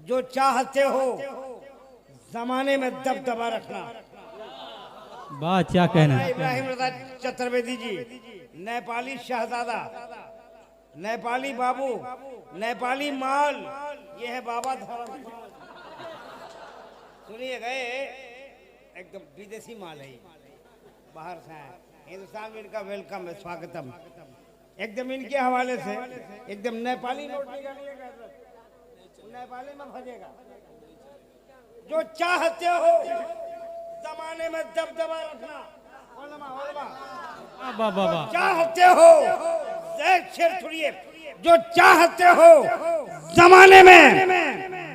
जो चाहते हो जमाने में दबदबा रखना। वाह, क्या कहना है। इब्राहिम रजा चतुर्वेदी जी, नेपाली शहजादा, नेपाली बाबू, नेपाली माल, ये है बाबा धर्म। सुनिए गए, एकदम विदेशी माल है, बाहर से है, हिंदुस्तान में इनका वेलकम है, स्वागतम। एकदम इनके हवाले से एकदम नेपाली नोट निकालिएगा, नेपाली में भजेगा। जो चाहते हो जमाने में दबदबा रखना, चाहते हो शेर सुनिए, जो चाहते हो जमाने में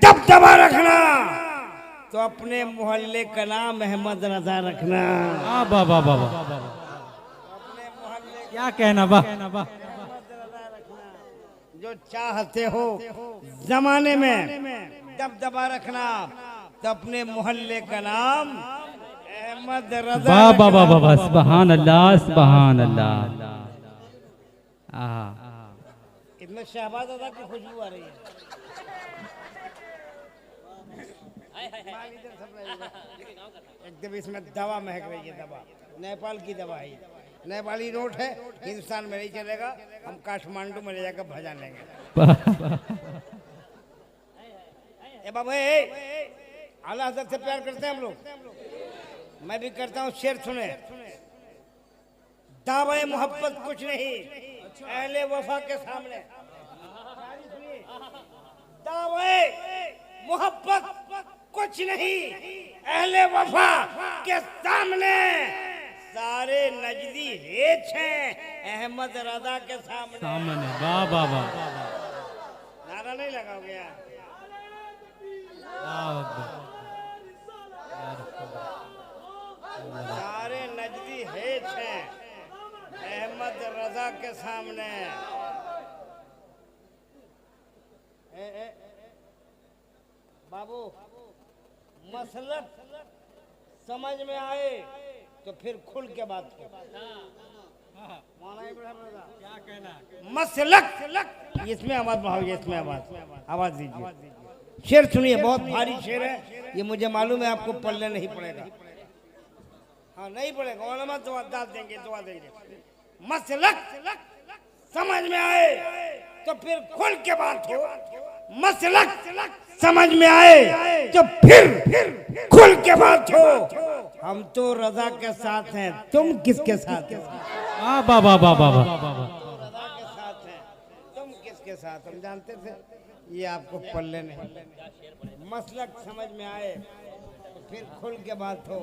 दबदबा रखना तो अपने मोहल्ले का नाम अहमद रजा रखना। बाबा बाबा, क्या कहना। वाह, जो चाहते हो जमाने में दबदबा रखना तो अपने मोहल्ले का नाम अहमद रजा। वाह बाबा बाबा, सुभान अल्लाह, सुभान अल्लाह। इसमें शहबाज अदा की खुशबू आ रही है। एकदम इसमें दवा महक रही है, दवा, नेपाल की दवा है। नेपाली नोट है, हिंदुस्तान में नहीं चलेगा, हम काठमांडू में ले जाकर भजा लेंगे। ए बाबू, आला हज़रत से प्यार करते हैं हम लोग, मैं भी करता हूँ। शेर सुने, दावे मोहब्बत कुछ नहीं अहले वफा के सामने। दावे मोहब्बत कुछ नहीं अहले वफा के सामने, सारे नजदी हेच हैं अहमद रजा के सामने। वाह बाबा, नारा नहीं लगाओगे यार। सारे नजदी हेच हैं अहमद रजा के सामने। बाबू, मसलक समझ में आए तो फिर खुल के बात करो। क्या कहना। मसलक, इसमें आवाज बढ़ाइए, इसमें आवाज दीजिए। शेर सुनिए, बहुत भारी शेर है ये, मुझे मालूम है आपको पढ़ने नहीं पड़ेगा। हाँ, नहीं पड़ेगा, उलमा दुआ देंगे, दुआ देंगे। मसलक समझ में आए तो फिर खुल के बात हो। मसलक समझ में आए तो फिर खुल के बात हो। हम तो रजा के साथ हैं, तुम किसके साथ हो? बाबा बाबा, रजा के साथ हैं, तुम किसके साथ? हम जानते थे ये आपको पल्ले नहीं। मसलक समझ में आए तो फिर खुल के बात हो।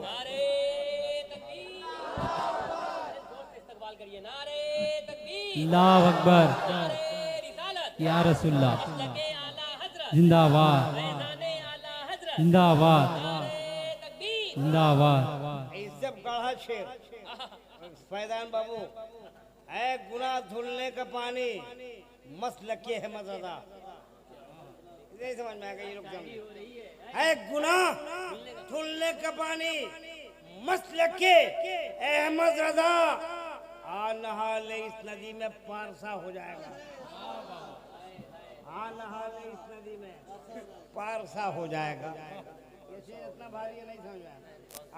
अल्लाहु अकबर, या रसूलुल्लाह, जिंदाबाद जिंदाबाद जिंदाबाद। इससे गढ़ा शेर फैजान बाबू है, गुनाह धुलने का पानी मसलक है मज़ा। नहीं समझ में आएगा, ये लोग है गुनाह धुलने का पानी मसलक अहमद रजा। आ नहा ले इस नदी में, पारसा हो जाएगा। आ नहा ले इस नदी में, पारसा हो जाएगा। ये शेर इतना भारी है, नहीं समझ में आएगा।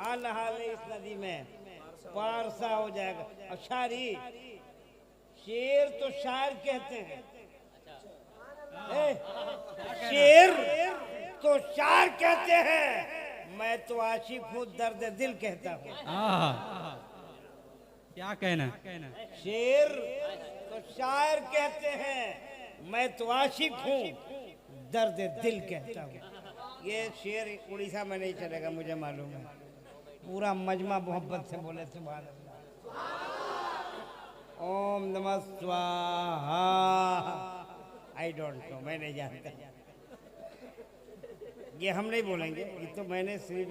आ नहा ले इस नदी में, पारसा हो जाएगा। और शायरी, शेर तो शायर कहते हैं, शेर तो शायर कहते हैं, मैं तो आशिक हूँ, दर्द दिल कहता हूँ। क्या कहना। शेर तो शायर कहते हैं, मैं तो आशिक हूँ, दर्द दिल कहता हूँ। ये शेर उड़ीसा में नहीं चलेगा, मुझे मालूम है। पूरा मजमा मोहब्बत से बोले सुभान अल्लाह। ओम नमः स्वाहा। आई डोंट नो, मैं नहीं जानता। ये हम नहीं बोलेंगे, ये तो मैंने सिर्फ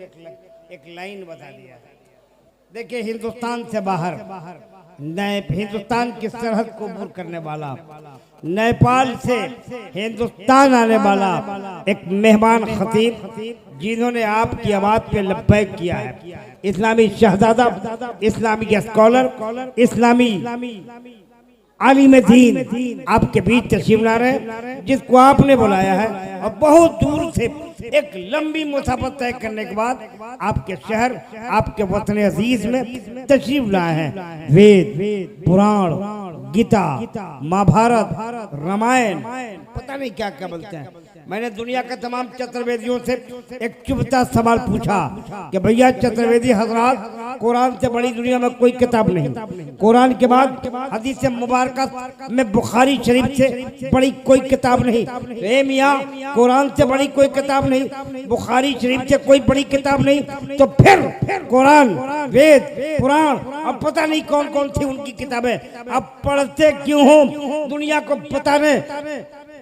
एक लाइन बता दिया। देखिए, हिंदुस्तान से बाहर हिंदुस्तान की सरहद को दूर करने वाला, नेपाल से हिंदुस्तान आने वाला एक मेहमान खतीब, जिन्होंने आपकी आवाज पे लब्बैक किया है। इस्लामी शहजादा, इस्लामी स्कॉलर, इस्लामी आलिम दीन आपके बीच तशरीफ ला रहे हैं, जिसको आपने बुलाया है और बहुत दूर से एक लंबी मुसाफत तय करने के बाद आपके शहर, आपके वतन अजीज में तशरीफ लाए हैं। वेद, पुराण, गीता, महाभारत, रामायण, पता नहीं क्या क्या बोलते हैं। मैंने दुनिया के तमाम चतुर्वेदियों से एक चुभता सवाल पूछा कि भैया चतुर्वेदी हजरात, कुरान से बड़ी दुनिया में कोई किताब नहीं, कुरान के बाद हदीस मुबारक में बुखारी शरीफ से बड़ी कोई किताब नहीं। ए मियाँ, कुरान से बड़ी कोई किताब नहीं, बुखारी शरीफ से कोई बड़ी किताब नहीं, तो फिर कुरान, वेद, पुराण अब पता नहीं कौन कौन सी उनकी किताबें, अब पढ़ते क्यों हो? दुनिया को बताने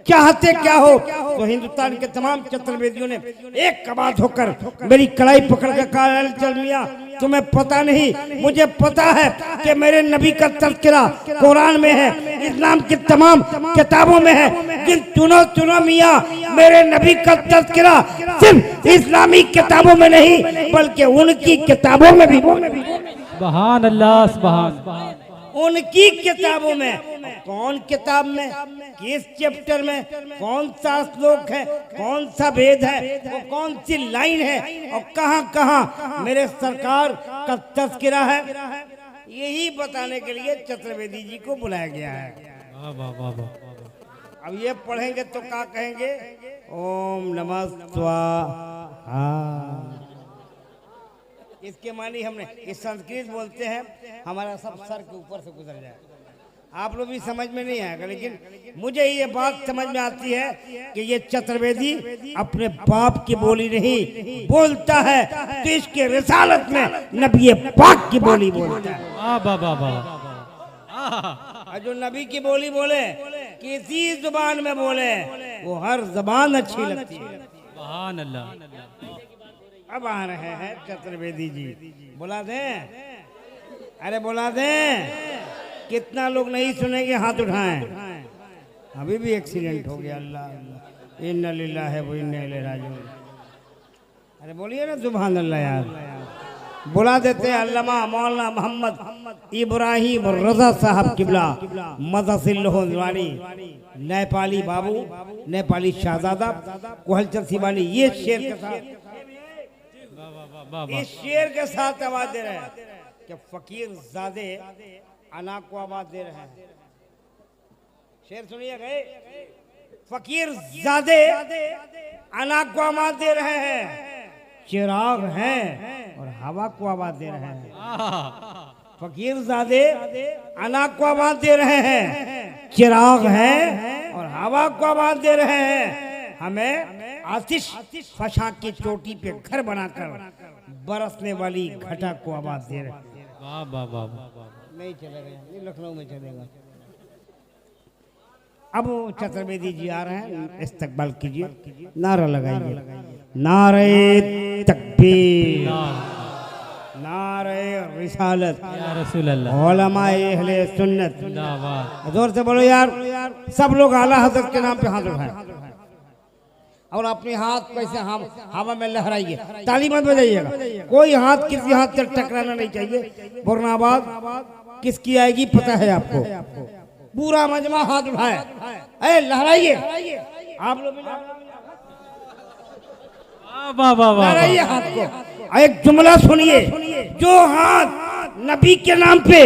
चाहते क्या हो? तो हिंदुस्तान के तमाम चतुर्वेदियों ने एक कबात होकर मेरी कलाई पकड़ कर कहा, चल मियां तुम्हें पता नहीं, मुझे पता है कि मेरे नबी का तज़किरा कुरान में है, इस्लाम की तमाम किताबों में है, लेकिन चुनो मियां, मेरे नबी का तज़किरा सिर्फ इस्लामी किताबों में नहीं बल्कि उनकी किताबों में भी, सुभान अल्लाह, सुभान, उनकी किताबों में। कौन किताब में, किस चैप्टर में, कौन सा श्लोक है, कौन सा वेद है, वो कौन सी लाइन है और कहां कहां मेरे सरकार का तज़किरा है, यही बताने के लिए चतुर्वेदी जी को बुलाया गया है। अब ये पढ़ेंगे तो क्या कहेंगे? ओम नमः स्वाहा। इसके मानी हमने इस संस्कृत बोलते हैं, हमारा सब सर के ऊपर से गुजर जाए। आप लोग भी समझ में नहीं आएगा, लेकिन मुझे ये बात समझ में आती है कि ये चतुर्वेदी अपने बाप की बोली नहीं बोलता है, तो इसके रिसालत में नबी पाक की बोली बोलता है। और जो नबी की बोली बोले, किसी जुबान में बोले, वो हर जुबान अच्छी लगती है। सुभान अल्लाह। अब आ रहे हैं चतुर्वेदी जी, बुला दें, अरे बुला दें। कितना लोग नहीं सुनेंगे? हाथ उठाएं। अभी भी एक्सीडेंट हो गया, अल्लाह इन्ना लिल्लाहि व इन्ना इलैहि राजिऊन। अरे बोलिए ना सुभान अल्लाह यार। बुला देते हैं अल्लामा मौलाना मोहम्मद इब्राहिम रजा साहब किबला मदसिल्लाहुवानी, नेपाली बाबू, नेपाली शहजादा कोहलचंद सिवानी। ये शेर के साथ, इस शेर के साथ आवाज दे रहे हैं कि फकीर ज़ादे अना को आवाज दे रहे हैं। शेर सुनिए गए, फकीर ज़ादे अना को आवाज दे रहे हैं, चिराग हैं और हवा को आवाज दे रहे हैं। फकीर ज़ादे अना को आवाज दे रहे हैं, चिराग हैं और हवा को आवाज दे रहे हैं। हमें आतिश फशा की चोटी पे घर बनाकर बरसने वाली घटा को आवाज दे रहे हैं। वाह वाह वाह। नहीं चलेगा, ये लखनऊ में चलेगा। अब चतुर्वेदी जी आ रहे हैं, इस्तकबाल कीजिए, नारा लगाइए, नारे तकबीर, नारे रिसालत, या रसूल अल्लाह, उलमाए अहले सुन्नत। जिंदाबाद। जोर से बोलो यार, सब लोग आला हजरत के नाम पे हाथ उठाएं और अपने हाथ कैसे हम हवा में लहराइए, ताली मत बजाइएगा। कोई हाथ किसी हाथ से टकराना नहीं चाहिए, वरना आवाज किसकी आएगी पता है आपको। पूरा मजमा हाथ उठाए, ए लहराइए, आप लोग भी लहराइए हाथ को। एक जुमला सुनिए, जो हाथ नबी के नाम पे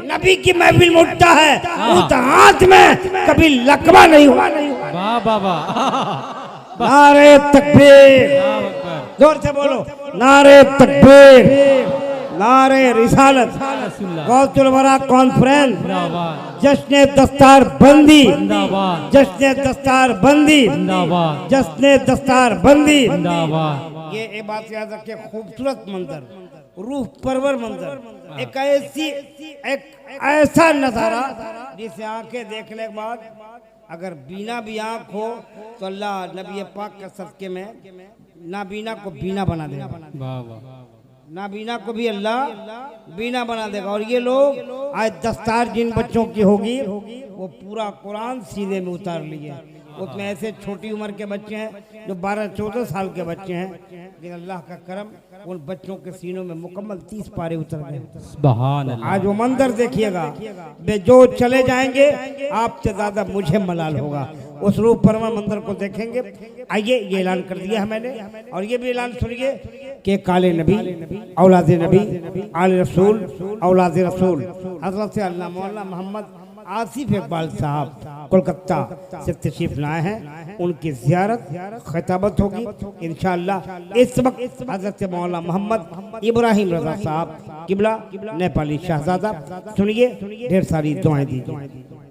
नबी की महफिल में उठता है, उस हाथ में कभी लकवा नहीं हुआ। वाह वाह वाह। नारे तकबीर, जोर से बोलो, नारे तकबीर, नारे रिसालत, गौतुल वरा कॉन्फ्रेंस, जश्न दस्तार बंदी, जश्न दस्तार बंदी, जश्न दस्तार बंदी। ये बात याद रखिए, खूबसूरत मंजर, रूह परवर मंजर, एक ऐसा नजारा जिसे आंखें देखने के बाद अगर बीना भी आंख हो तो अल्लाह नबी पाक के सदके में नाबीना को बीना बना देगा। नाबीना को भी अल्लाह बीना बना देगा। और ये लोग आज दस्तार जिन बच्चों की होगी वो पूरा कुरान सीने में उतार लिए, उसमें ऐसे छोटी उम्र के बच्चे हैं जो 12-14 साल के बच्चे हैं, लेकिन अल्लाह का करम उन बच्चों के सीनों में मुकम्मल 30 पारे उतर गए। सुभान अल्लाह। आज वो मंदिर देखिएगा, वे जो चले जाएंगे आपसे ज्यादा मुझे मलाल होगा। उस रूप परमा मंदिर को देखेंगे। आइए, ये ऐलान कर दिया है मैंने, और ये भी ऐलान सुनिए कि काले नबी, औलाद नबी, आले रसूल, औलाद रसूल हजरत अल्लाह मौलाना मोहम्मद आसिफ इकबाल साहब कोलकाता से तशरीफ लाए हैं। उनकी ज़ियारत खिताबत होगी इंशाअल्लाह। इस वक्त हजरत मौलाना मोहम्मद इब्राहिम रजा साहब किबला नेपाली शहजादा, सुनिए, ढेर सारी दुआएं दीजिए।